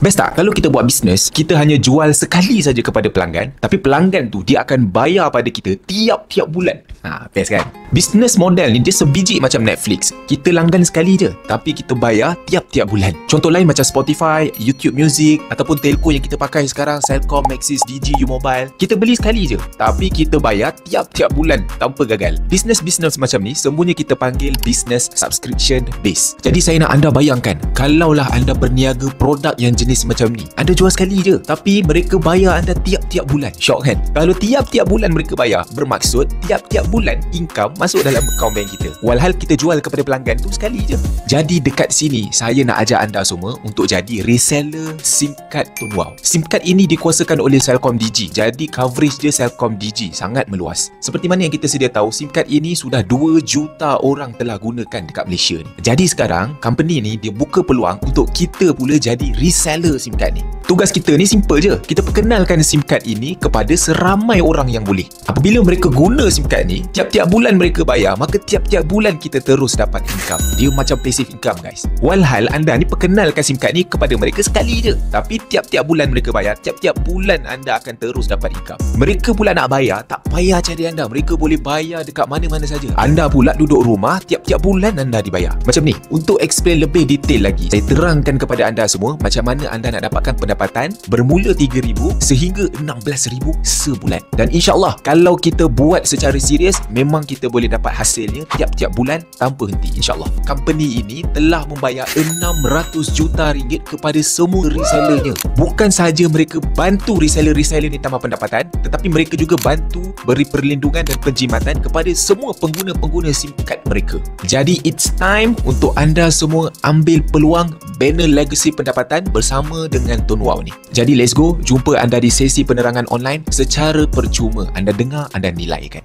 Best tak? Kalau kita buat bisnes, kita hanya jual sekali saja kepada pelanggan, tapi pelanggan tu dia akan bayar pada kita tiap-tiap bulan. Best kan? Bisnes model ni dia sebiji macam Netflix. Kita langgan sekali je, tapi kita bayar tiap-tiap bulan. Contoh lain macam Spotify, YouTube Music, ataupun telco yang kita pakai sekarang, Celcom, Maxis, Digi, U-Mobile. Kita beli sekali je, tapi kita bayar tiap-tiap bulan tanpa gagal. Bisnes-bisnes macam ni semuanya kita panggil business subscription base. Jadi saya nak anda bayangkan, kalaulah anda berniaga produk yang jenis macam ni, anda jual sekali je, tapi mereka bayar anda tiap-tiap bulan. Syok kan? Kalau tiap-tiap bulan mereka bayar, bermaksud tiap-tiap bulan income masuk dalam akaun bank kita. Walhal kita jual kepada pelanggan tu sekali je. Jadi dekat sini saya nak ajak anda semua untuk jadi reseller SIM card Tun Wow. SIM card ini dikuasakan oleh Celcom Digi. Jadi coverage dia Celcom Digi sangat meluas. Seperti mana yang kita sedia tahu, SIM card ini sudah 2 juta orang telah gunakan dekat Malaysia ni. Jadi sekarang company ni dia buka peluang untuk kita pula jadi reseller SIM card ni. Tugas kita ni simple je. Kita perkenalkan SIM card ini kepada seramai orang yang boleh. Apabila mereka guna SIM card ni, tiap-tiap bulan mereka bayar, maka tiap-tiap bulan kita terus dapat income. Dia macam passive income guys. Walhal anda ni perkenalkan SIM card ni kepada mereka sekali je, tapi tiap-tiap bulan mereka bayar, tiap-tiap bulan anda akan terus dapat income. Mereka pula nak bayar, tak payah cari anda. Mereka boleh bayar dekat mana-mana saja. Anda pula duduk rumah, tiap-tiap bulan anda dibayar. Macam ni. Untuk explain lebih detail lagi, saya terangkan kepada anda semua macam mana anda nak dapatkan pendapatan bermula RM3,000 sehingga RM16,000 sebulan. Dan insyaAllah kalau kita buat secara serius, memang kita boleh dapat hasilnya tiap-tiap bulan tanpa henti, insyaAllah. Company ini telah membayar RM600 juta kepada semua resellernya. Bukan sahaja mereka bantu reseller-reseller ni tambah pendapatan, tetapi mereka juga bantu beri perlindungan dan penjimatan kepada semua pengguna-pengguna SIM card mereka. Jadi it's time untuk anda semua ambil peluang banner legacy pendapatan bersama dengan Tun Wow ni. Jadi let's go, jumpa anda di sesi penerangan online secara percuma. Anda dengar, anda nilaikan.